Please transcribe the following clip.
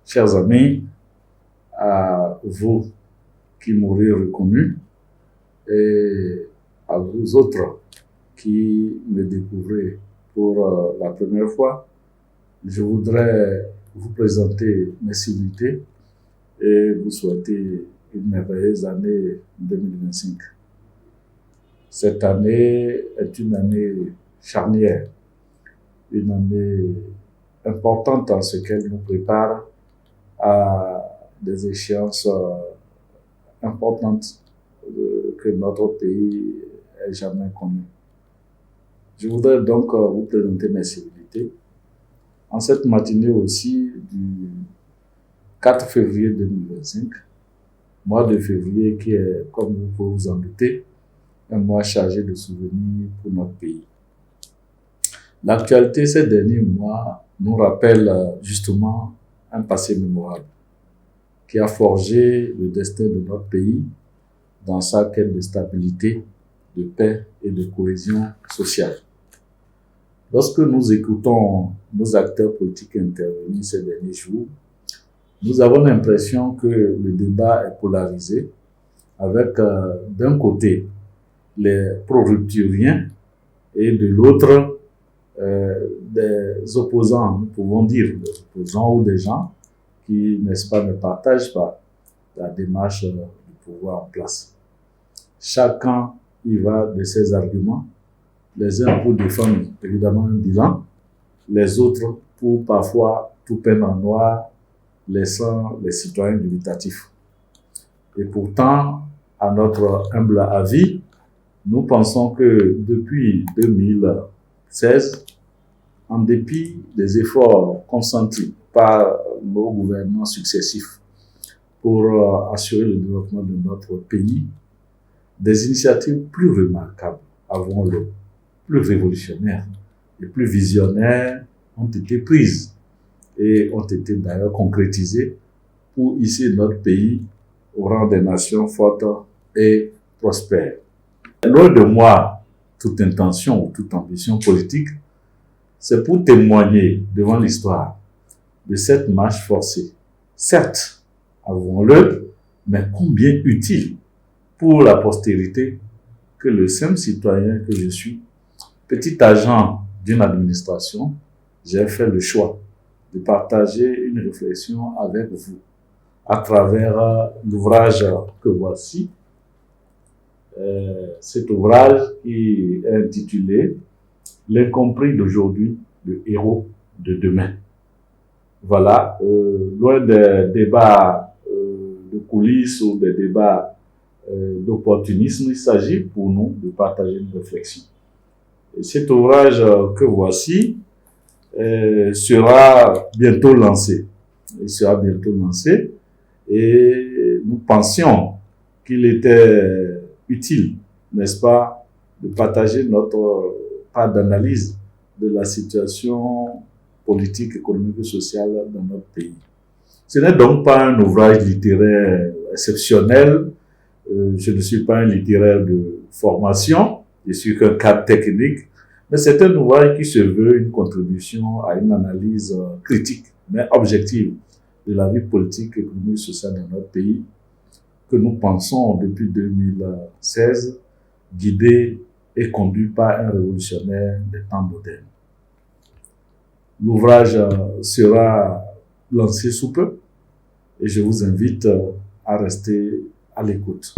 Chers amis, à vous qui m'aurez reconnu et à vous autres qui me découvrez pour la première fois, je voudrais vous présenter mes civilités et vous souhaiter une merveilleuse année 2025. Cette année est une année charnière, une année importante en ce qu'elle nous prépare à des échéances importantes que notre pays ait jamais connues. Je voudrais donc vous présenter mes civilités. En cette matinée aussi du 4 février 2025, mois de février qui est, comme vous pouvez vous en douter, un mois chargé de souvenirs pour notre pays. L'actualité ces derniers mois nous rappelle justement un passé mémorable qui a forgé le destin de notre pays dans sa quête de stabilité, de paix et de cohésion sociale. Lorsque nous écoutons nos acteurs politiques intervenir ces derniers jours, nous avons l'impression que le débat est polarisé avec d'un côté les pro-rupturiens et de l'autre des opposants, nous pouvons dire des opposants ou des gens qui, n'est-ce pas, ne partagent pas la démarche du pouvoir en place. Chacun y va de ses arguments, les uns pour défendre évidemment un bilan, les autres pour parfois tout peindre en noir, laissant les citoyens dubitatifs. Et pourtant, à notre humble avis, nous pensons que depuis 2016, en dépit des efforts consentis par nos gouvernements successifs pour assurer le développement de notre pays, des initiatives plus remarquables, avouons-le, plus révolutionnaires et plus visionnaires ont été prises et ont été d'ailleurs concrétisées pour hisser notre pays au rang des nations fortes et prospères. Loin de moi toute intention ou toute ambition politique, c'est pour témoigner devant l'histoire de cette marche forcée. Certes, avouons-le, mais combien utile pour la postérité que le simple citoyen que je suis, petit agent d'une administration, j'ai fait le choix de partager une réflexion avec vous à travers l'ouvrage que voici. Cet ouvrage qui est intitulé « L'incompris d'aujourd'hui, le héros de demain ». Voilà, loin des débats de coulisses ou des débats d'opportunisme, il s'agit pour nous de partager une réflexion. Et cet ouvrage que voici sera bientôt lancé. Il sera bientôt lancé et nous pensions qu'il était utile, n'est-ce pas, de partager notre part d'analyse de la situation politique, économique et sociale dans notre pays. Ce n'est donc pas un ouvrage littéraire exceptionnel. Je ne suis pas un littéraire de formation, je suis qu'un cadre technique, mais c'est un ouvrage qui se veut une contribution à une analyse critique, mais objective, de la vie politique, économique et sociale dans notre pays, que nous pensons depuis 2016, guidé et conduit par un révolutionnaire des temps modernes. L'ouvrage sera lancé sous peu et je vous invite à rester à l'écoute.